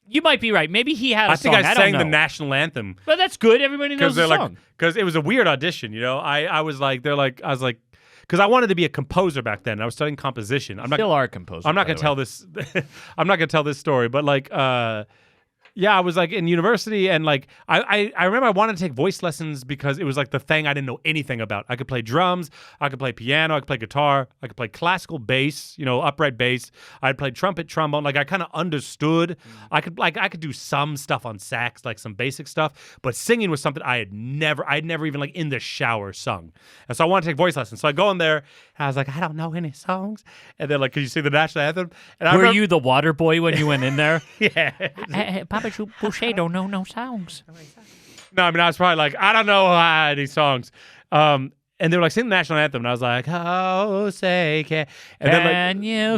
You might be right. Maybe he had a song. I think I sang don't know. the national anthem. But that's good. Everybody knows the song. Because it was a weird audition. You know, I was like, because I wanted to be a composer back then. I was studying composition. I'm still are a composer. I'm not going to tell this. I'm not going to tell this story, but like. Yeah, I was like in university, and like I remember I wanted to take voice lessons because it was like the thing I didn't know anything about. I could play drums, I could play piano, I could play guitar, I could play classical bass, upright bass. I'd play trumpet, trombone. Like I kind of understood. I could do some stuff on sax, like some basic stuff, but singing was something I'd never even like in the shower sung. And so I wanted to take voice lessons. So I go in there, and I was like, I don't know any songs. And they're like, could you sing the national anthem? And were you the water boy when you went in there? Yeah. Papa Boucher don't know no songs. No, I mean, I was probably like, I don't know any songs. And they were like, sing the national anthem. And I was like, oh, say, can. And then you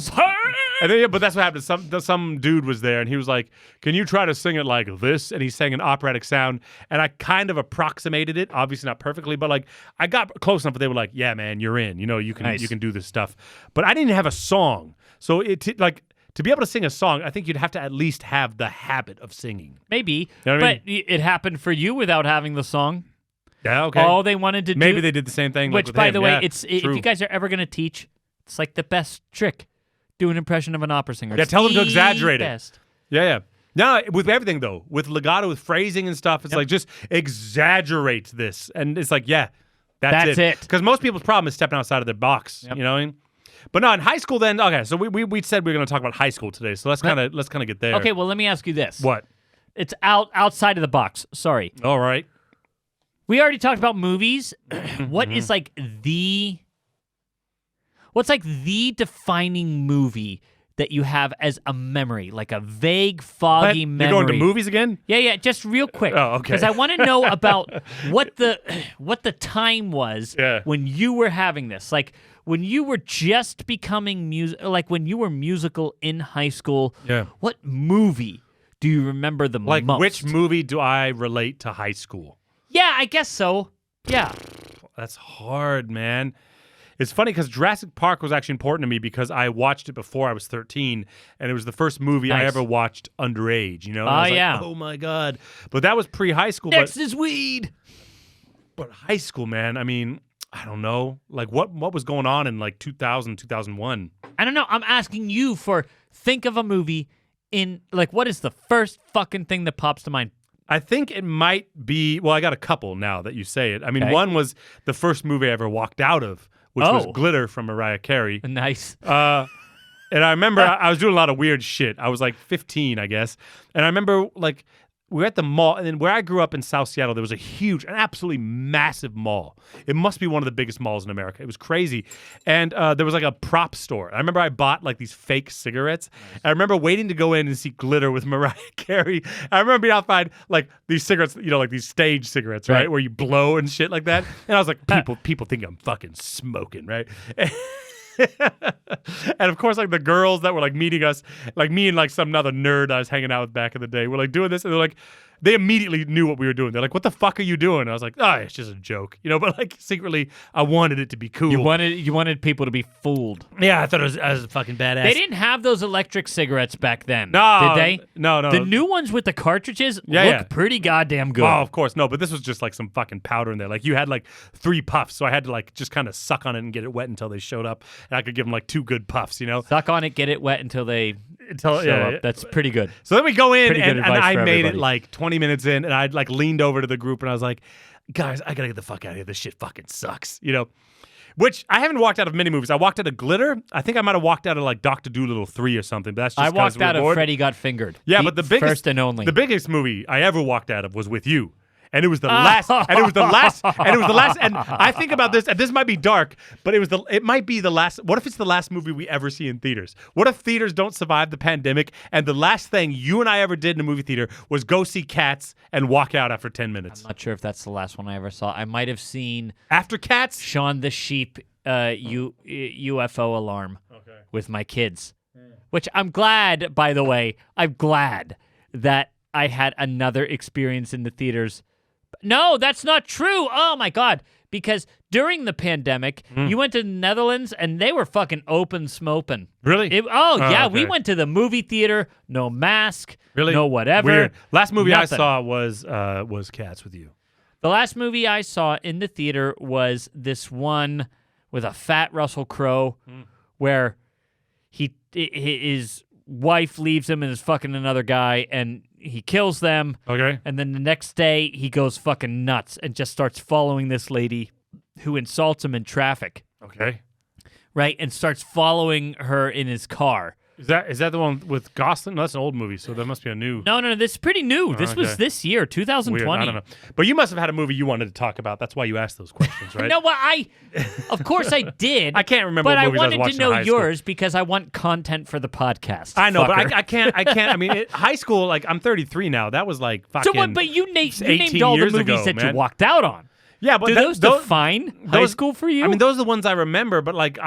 and then, but that's what happened. Some dude was there, and he was like, can you try to sing it like this? And he sang an operatic sound. And I kind of approximated it, obviously not perfectly, but like I got close enough. But they were like, yeah, man, you're in. You can do this stuff. But I didn't have a song. So to be able to sing a song, I think you'd have to at least have the habit of singing. Maybe. You know what I mean? It happened for you without having the song. Yeah, okay. All they wanted to do. Maybe they did the same thing. Which, by the way, if you guys are ever going to teach, it's like the best trick. Do an impression of an opera singer. Yeah, tell them to exaggerate best. it. Yeah. No, with everything, though. With legato, with phrasing and stuff, it's like, just exaggerate this. And it's like, yeah, that's it. Because most people's problem is stepping outside of their box. Yep. You know what I mean? But no, in high school then, okay, so we said we were going to talk about high school today, so let's kind of get there. Okay, well, let me ask you this. What? It's outside of the box. Sorry. All right. We already talked about movies. What's like the defining movie that you have as a memory, like a vague, foggy memory? You're going to movies again? Yeah, just real quick. Oh, okay. Because I want to know about what the time was when you were having this. Like, when you were just becoming like when you were musical in high school, what movie do you remember the most? Like, which movie do I relate to high school? Yeah, I guess so. Yeah. That's hard, man. It's funny because Jurassic Park was actually important to me because I watched it before I was 13, and it was the first movie I ever watched underage, And I was like, oh, my God. But that was pre-high school. Next is weed. But high school, man, I mean, I don't know. Like, what was going on in, like, 2000, 2001? I don't know. I'm asking you think of a movie in, like, what is the first fucking thing that pops to mind? I think it might be, well, I got a couple now that you say it. I mean, one was the first movie I ever walked out of, which was Glitter from Mariah Carey. Nice. And I remember I was doing a lot of weird shit. I was like 15, I guess. And I remember, like, we were at the mall, and then where I grew up in South Seattle, there was an absolutely massive mall. It must be one of the biggest malls in America. It was crazy. And there was like a prop store. I remember I bought like these fake cigarettes. Nice. I remember waiting to go in and see Glitter with Mariah Carey. I remember being outside like these cigarettes, like these stage cigarettes, right? Where you blow and shit like that. And I was like, people think I'm fucking smoking, right? And of course, like the girls that were like meeting us, like me and like some other nerd I was hanging out with back in the day, were like doing this, and they're like, they immediately knew what we were doing. They're like, "What the fuck are you doing?" And I was like, "Oh, it's just a joke," But like secretly, I wanted it to be cool. You wanted people to be fooled. Yeah, I thought it was fucking badass. They didn't have those electric cigarettes back then. No, did they? No. The new ones with the cartridges look pretty goddamn good. Oh, of course, no. But this was just like some fucking powder in there. Like you had like 3 puffs, so I had to like just kind of suck on it and get it wet until they showed up, and I could give them like 2 good puffs. Suck on it, get it wet until they show up. That's pretty good. So then we go in, Pretty good and advice I for made everybody. it like 20 minutes in, and I like leaned over to the group, and I was like, "Guys, I gotta get the fuck out of here. This shit fucking sucks," Which I haven't walked out of many movies. I walked out of Glitter. I think I might have walked out of like Dr. Dolittle 3 or something. But that's just I walked out of bored. Freddy Got Fingered. Yeah, but the biggest, first and only. the biggest movie I ever walked out of was with you. And it was the last, and it was the last, and I think about this, and this might be dark, but it might be the last. What if it's the last movie we ever see in theaters? What if theaters don't survive the pandemic, and the last thing you and I ever did in a movie theater was go see Cats and walk out after 10 minutes? I'm not sure if that's the last one I ever saw. I might have seen After Cats? Shaun the Sheep UFO Alarm with my kids, which I'm glad, by the way, I'm glad that I had another experience in the theaters. No, that's not true. Oh, my God. Because during the pandemic, you went to the Netherlands, and they were fucking open smoping. Really? Yeah. Okay. We went to the movie theater, no mask, Really? no whatever. Weird. Last movie Nothing. I saw was Cats with you. The last movie I saw in the theater was this one with a fat Russell Crowe where his wife leaves him and is fucking another guy, and he kills them. Okay. And then the next day, he goes fucking nuts and just starts following this lady who insults him in traffic. Okay. Right? And starts following her in his car. Is that the one with Gosling? No, that's an old movie, so that must be a new. No, this is pretty new. This was okay. this year, 2020. Weird. I don't know. But you must have had a movie you wanted to talk about. That's why you asked those questions, right? No, well, of course I did. I can't remember but what I movies I was wanted watching to know in high school. yours because I want content for the podcast. I know, fucker. but I can't. I mean, high school. Like I'm 33 now. That was like fucking. So what? But you named 18 all the years movies ago, that man. you walked out on. Yeah, but Do those define high school for you? I mean, those are the ones I remember. But like,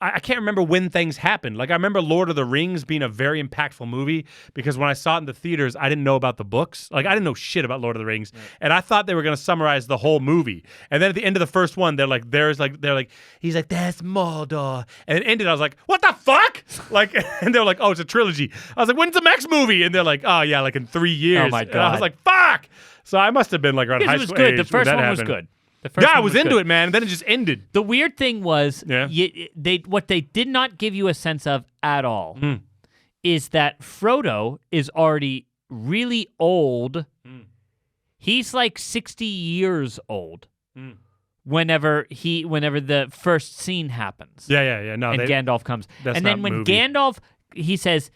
I can't remember when things happened. Like I remember Lord of the Rings being a very impactful movie because when I saw it in the theaters, I didn't know about the books. Like I didn't know shit about Lord of the Rings, and I thought they were going to summarize the whole movie. And then at the end of the first one, they're like, he's like, that's Mordor, and it ended. I was like, what the fuck? Like, and they were like, oh, it's a trilogy. I was like, when's the next movie? And they're like, oh yeah, like in 3 years. Oh my And I was God. like, fuck. So I must have been like around because high it was school good. age The first when one that was happened. good. The first Yeah, I one was good. into it, man. And then it just ended. The weird thing was, Yeah. what they did not give you a sense of at all is that Frodo is already really old. He's like 60 years old whenever the first scene happens. Yeah. No, And Gandalf comes. that's And then not when movie. Gandalf, he says,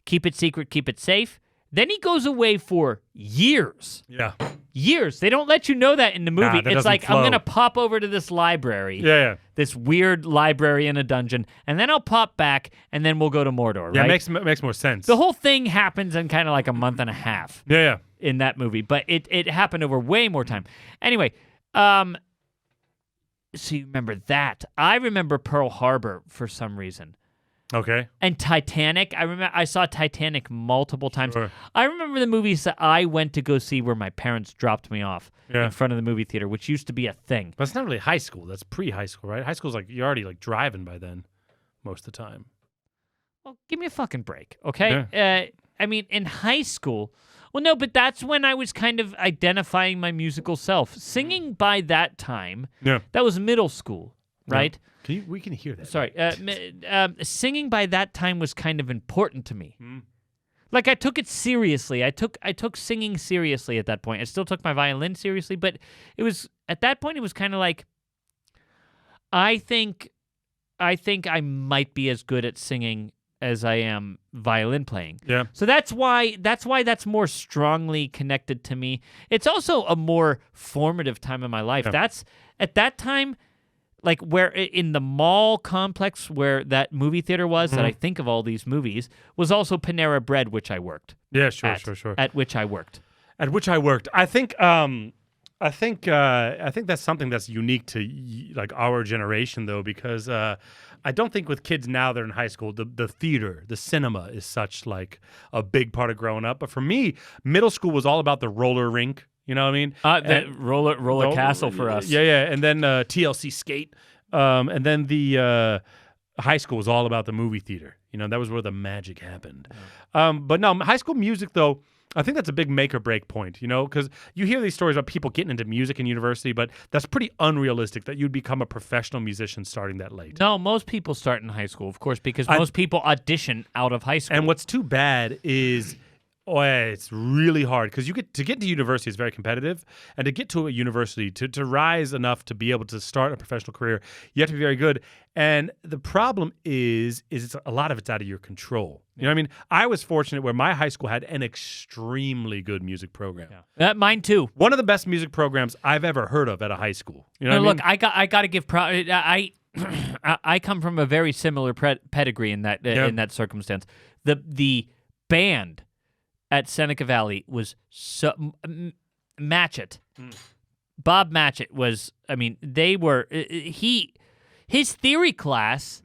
keep it secret, keep it safe. Then he goes away for years. Yeah. Years. They don't let you know that in the movie. that It's doesn't like, flow. I'm going to pop over to this library. Yeah. This weird library in a dungeon, and then I'll pop back, and then we'll go to Mordor, Yeah, right? it makes more sense. The whole thing happens in kind of like a month and a half Yeah. in that movie, but it happened over way more time. Anyway, so you remember that. I remember Pearl Harbor for some reason. Okay. And Titanic, I saw Titanic multiple times. Sure. I remember the movies that I went to go see where my parents dropped me off in front of the movie theater, which used to be a thing. But it's not really high school. That's pre-high school, right? High school's like you're already like driving by then, most of the time. Well, give me a fucking break, okay? I mean, in high school, well, no, but that's when I was kind of identifying my musical self. Singing by that time, that was middle school, right? We can hear that. Sorry. Singing by that time was kind of important to me. Like, I took it seriously. I took singing seriously at that point. I still took my violin seriously, but it was, at that point, it was kind of like, I think I might be as good at singing as I am violin playing. Yeah. So that's why that's more strongly connected to me. It's also a more formative time in my life. Yeah. That's at that time, like where in the mall complex where that movie theater was, that I think of all these movies, was also Panera Bread, which I worked. Yeah, sure. At which I worked. At which I worked. I think I think that's something that's unique to like our generation, though, because I don't think with kids now that are in high school, the theater, the cinema is such like a big part of growing up. But for me, middle school was all about the roller rink. You know what I mean? The roller castle for us. Yeah. And then TLC skate, and then the high school was all about the movie theater. You know, that was where the magic happened. But no, High School Music, though, I think that's a big make or break point, you know, because you hear these stories about people getting into music in university, but that's pretty unrealistic that you'd become a professional musician starting that late. No, most people start in high school, of course, because most people audition out of high school. And what's too bad is it's really hard because to get to university is very competitive, and to get to a university to rise enough to be able to start a professional career, you have to be very good. And the problem is it's a lot of it's out of your control. You know what I mean? I was fortunate where my high school had an extremely good music program. Yeah. Mine too. One of the best music programs I've ever heard of at a high school. You know what look, I mean? I got to give I come from a very similar pedigree in that circumstance. The band at Seneca Valley was so Matchett. Bob Matchett was. I mean, they were. His theory class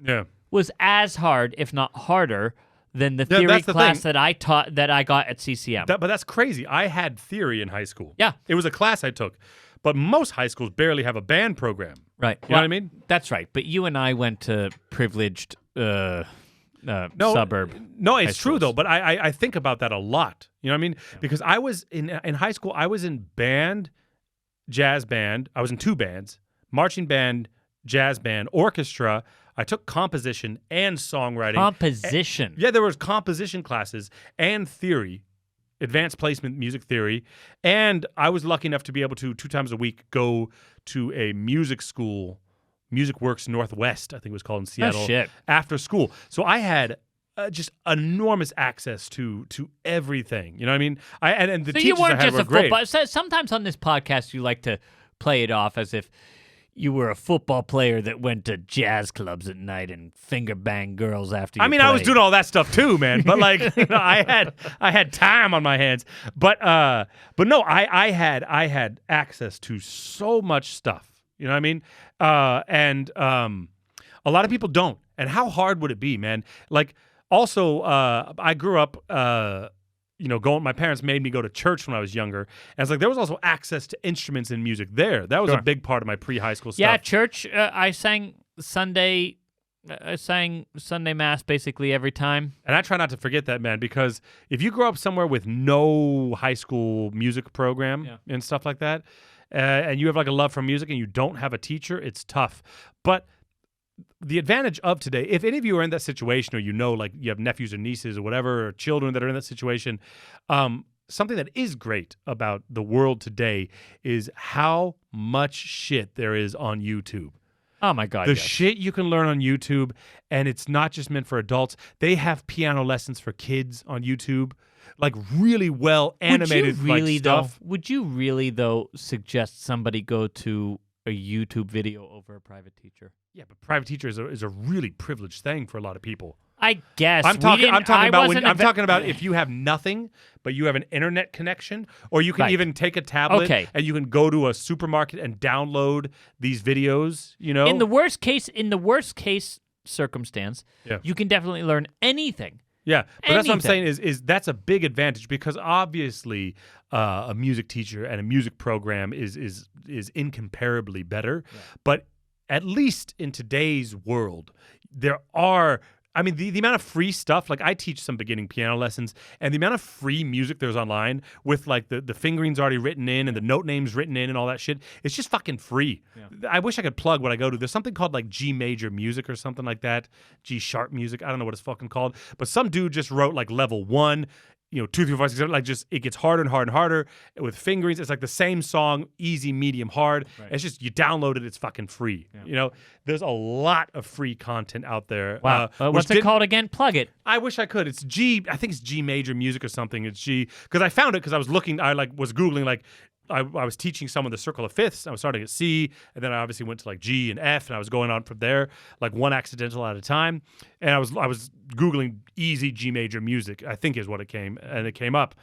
was as hard, if not harder, than the theory class that I taught that I got at CCM. But that's crazy. I had theory in high school. Yeah, it was a class I took. But most high schools barely have a band program. Right. You know what I mean? That's right. But you and I went to privileged suburb. No, it's true, though. But I think about that a lot. You know what I mean? Yeah. Because I was in high school, I was in band, jazz band. I was in two bands, marching band, jazz band, orchestra. I took composition and songwriting. Composition? Yeah, there was composition classes and theory. Advanced placement music theory, and I was lucky enough to be able to 2 times a week go to a music school, Music Works Northwest, I think it was called in Seattle, after school. So I had just enormous access to everything. You know what I mean? And the teachers I had were great. Football. Sometimes on this podcast you like to play it off as if you were a football player that went to jazz clubs at night and finger bang girls after you played. I was doing all that stuff too, man. But like, I had time on my hands. But no, I had access to so much stuff. You know what I mean? And a lot of people don't. And how hard would it be, man? Like, also, I grew up. My parents made me go to church when I was younger. And it's like there was also access to instruments and music there. That was a big part of my pre-high school stuff. Yeah, church. I sang Sunday Mass basically every time. And I try not to forget that, man, because if you grow up somewhere with no high school music program and stuff like that, and you have like a love for music and you don't have a teacher, it's tough. But the advantage of today, if any of you are in that situation, or like you have nephews or nieces or whatever, or children that are in that situation, something that is great about the world today is how much shit there is on YouTube. Oh my God! The shit you can learn on YouTube, and it's not just meant for adults. They have piano lessons for kids on YouTube, like really well animated stuff. Would you really though suggest somebody go to a YouTube video over a private teacher? Yeah, but private teacher is a really privileged thing for a lot of people. I guess I'm talking about if you have nothing, but you have an internet connection, or you can even take a tablet and you can go to a supermarket and download these videos. You know, in the worst case circumstance, you can definitely learn anything. Yeah, but that's what I'm saying is that's a big advantage, because obviously a music teacher and a music program is incomparably better. Yeah. But at least in today's world, there are. I mean, the amount of free stuff, like I teach some beginning piano lessons, and the amount of free music there's online with like the fingerings already written in and the note names written in and all that shit, it's just fucking free. Yeah. I wish I could plug what I go to. There's something called like G major music or something like that, G sharp music. I don't know what it's fucking called, but some dude just wrote like level 1, 2, 3, 4, 5, 6, 7, like just it gets harder and harder and harder with fingerings. It's like the same song, easy, medium, hard. Right. It's just you download it, it's fucking free. Yeah. There's a lot of free content out there. Wow. What's it called again? Plug it. I wish I could. It's G. I think it's G major music or something. It's G, because I found it because I was looking. I was googling like. I was teaching someone the circle of fifths. I was starting at C, and then I obviously went to like G and F, and I was going on from there, like one accidental at a time. And I was Googling easy G major music, I think is what it came up.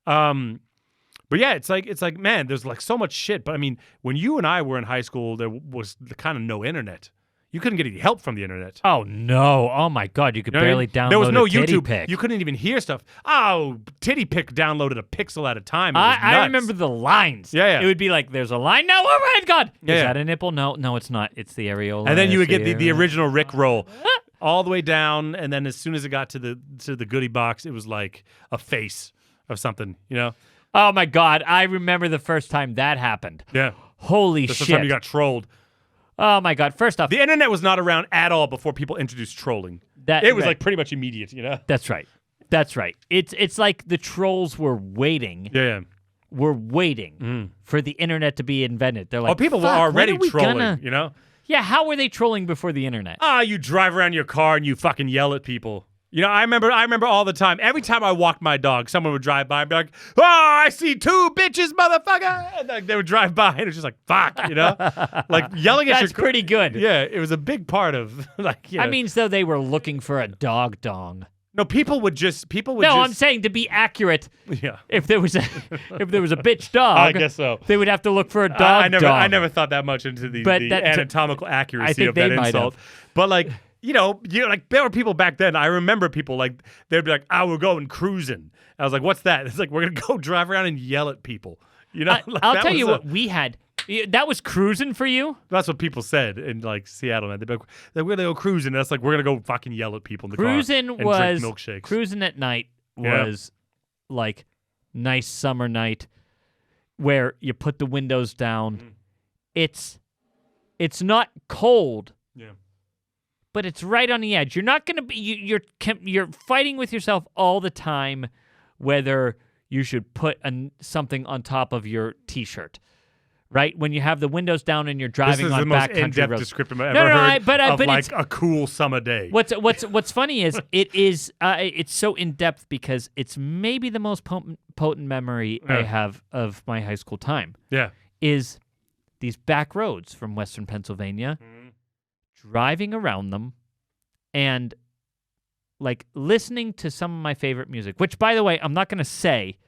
But But yeah, it's like man, there's like so much shit. But I mean, when you and I were in high school, there was kind of no internet. You couldn't get any help from the internet. Oh no! Oh my God! You could barely download. There was no a titty YouTube. pic. You couldn't even hear stuff. Oh, Titty Pic downloaded a pixel at a time. I remember the lines. Yeah. It would be like, "There's a line. No, oh my God! Yeah, Is that a nipple? No, it's not. It's the areola." And then you would get the original Rick roll all the way down, and then as soon as it got to the goodie box, it was like a face of something. Oh my God! I remember the first time that happened. Yeah. Holy The shit! first time you got trolled. Oh my God! First off, The internet was not around at all before people introduced trolling. It was like pretty much immediate, That's right. That's right. It's like the trolls were waiting. Yeah. Were waiting for the internet to be invented. They're like, people were "Fuck, already when are we trolling, gonna-" Yeah, how were they trolling before the internet? You drive around your car and you fucking yell at people. I remember all the time. Every time I walked my dog, someone would drive by and be like, "Oh, I see two bitches, motherfucker!" And like, they would drive by, and it was just like, "Fuck," like yelling at That's pretty good. Yeah, it was a big part of like. I mean, so they were looking for a dog dong. No, people would just. No, I'm saying to be accurate. Yeah. If there was a bitch dog, I guess so. They would have to look for a dog. I never thought that much into the anatomical accuracy of that insult. But like. Like there were people back then. I remember people like they'd be like, we're going cruising." I was like, "What's that?" It's like we're gonna go drive around and yell at people. I'll tell you what we had. That was cruising for you. That's what people said in like Seattle, man. They'd be like, "We're gonna go cruising." And that's like we're gonna go fucking yell at people in the car and drink milkshakes. Cruising at night was like nice summer night where you put the windows down. Mm-hmm. It's not cold. Yeah. But it's right on the edge. You're not going to be. You're fighting with yourself all the time, whether you should put something on top of your T-shirt, right? When you have the windows down and you're driving on backcountry roads. This is the most in-depth description I've ever heard of like a cool summer day. What's funny is it's so in depth because it's maybe the most potent memory I have of my high school time. Yeah, is these back roads from Western Pennsylvania. Mm-hmm. Driving around them and like listening to some of my favorite music, which by the way, I'm not going to say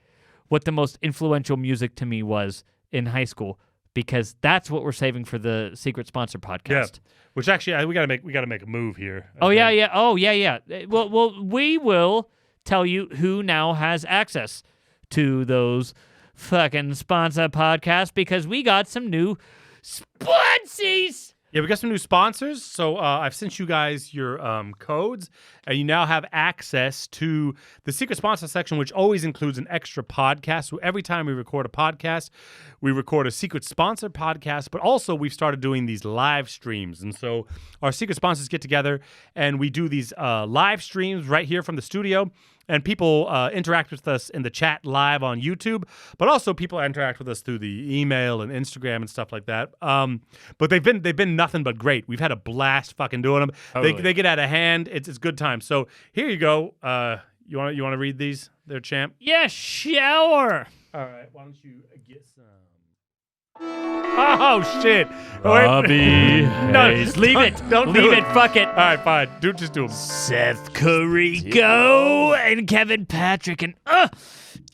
what the most influential music to me was in high school because that's what we're saving for the secret sponsor podcast. Yeah. Which actually we got to make a move here. Yeah. Oh yeah. Well, we will tell you who now has access to those fucking sponsor podcasts because we got some new sponsies. Yeah, we got some new sponsors. So I've sent you guys your codes, and you now have access to the secret sponsor section, which always includes an extra podcast. So every time we record a podcast, we record a secret sponsor podcast, but also we've started doing these live streams. And so our secret sponsors get together, and we do these live streams right here from the studio. And people interact with us in the chat live on YouTube, but also people interact with us through the email and Instagram and stuff like that. But they've been nothing but great. We've had a blast fucking doing them. Totally. They get out of hand. It's good time. So here you go. You want to read these? They're champ. Yeah, shower. All right. Why don't you get some? Oh shit! Robbie, no, leave it. Don't leave it. Fuck it. All right, fine. Just do them. Seth Carrico and Kevin Patrick and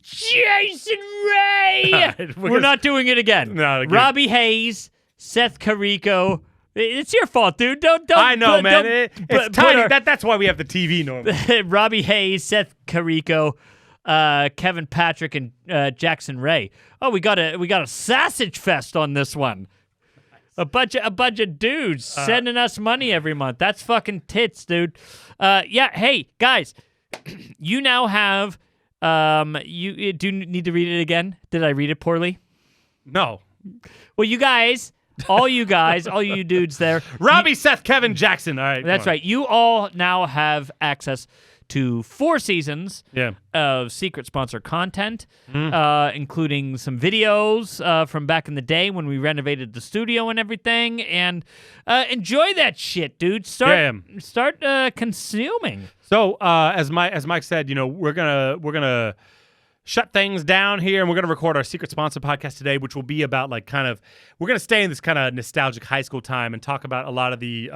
Jason Ray. Right, we're not doing it again. No, Robbie Hayes, Seth Carrico. It's your fault, dude. Don't. I know, man. It's tiny. That's why we have the TV normally. Robbie Hayes, Seth Carrico, Kevin Patrick, and Jackson Ray. Oh, we got a sausage fest on this one. A bunch of dudes sending us money every month. That's fucking tits, dude. Yeah. Hey, guys, you now have. You do need to read it again. Did I read it poorly? No. Well, you guys. All you dudes there. Robbie, Seth, Kevin, Jackson. All right. That's right. You all now have access to 4 seasons of secret sponsor content, including some videos from back in the day when we renovated the studio and everything. And enjoy that shit, dude. Start consuming. So as Mike said, we're gonna shut things down here, and we're going to record our secret sponsor podcast today, which will be about we're going to stay in this kind of nostalgic high school time and talk about a lot of the,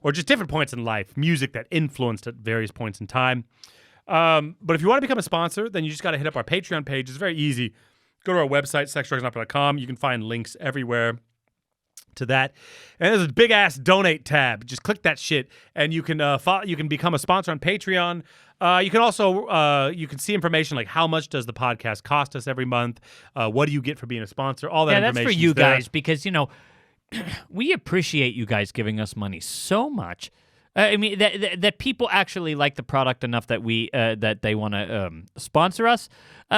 or just different points in life, music that influenced at various points in time. But if you want to become a sponsor, then you just got to hit up our Patreon page. It's very easy. go to our website, sexdrugsandopera.com. You can find links everywhere to that. And there's a big ass donate tab. Just click that shit, and you can you can become a sponsor on Patreon. You can also you can see information like how much does the podcast cost us every month? What do you get for being a sponsor? All that information. Yeah, that's for you guys because we appreciate you guys giving us money so much. I mean that people actually like the product enough that that they want to sponsor us.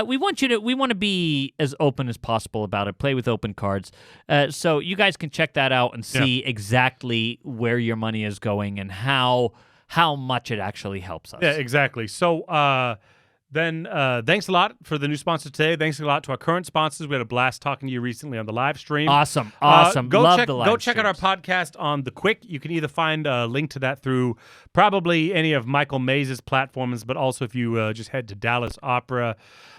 We want to be as open as possible about it. Play with open cards, so you guys can check that out and see exactly where your money is going and how much it actually helps us. Yeah, exactly. So then thanks a lot for the new sponsors today. Thanks a lot to our current sponsors. We had a blast talking to you recently on the live stream. Awesome. Go check out our podcast on The Quick. You can either find a link to that through probably any of Michael Mays' platforms, but also if you just head to Dallas Opera,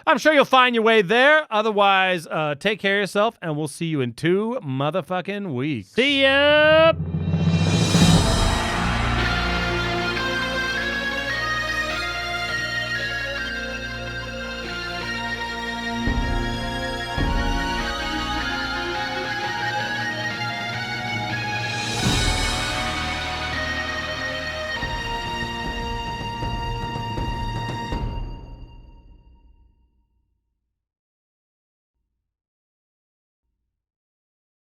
I'm sure you'll find your way there. Otherwise, take care of yourself, and we'll see you in 2 motherfucking weeks. See ya!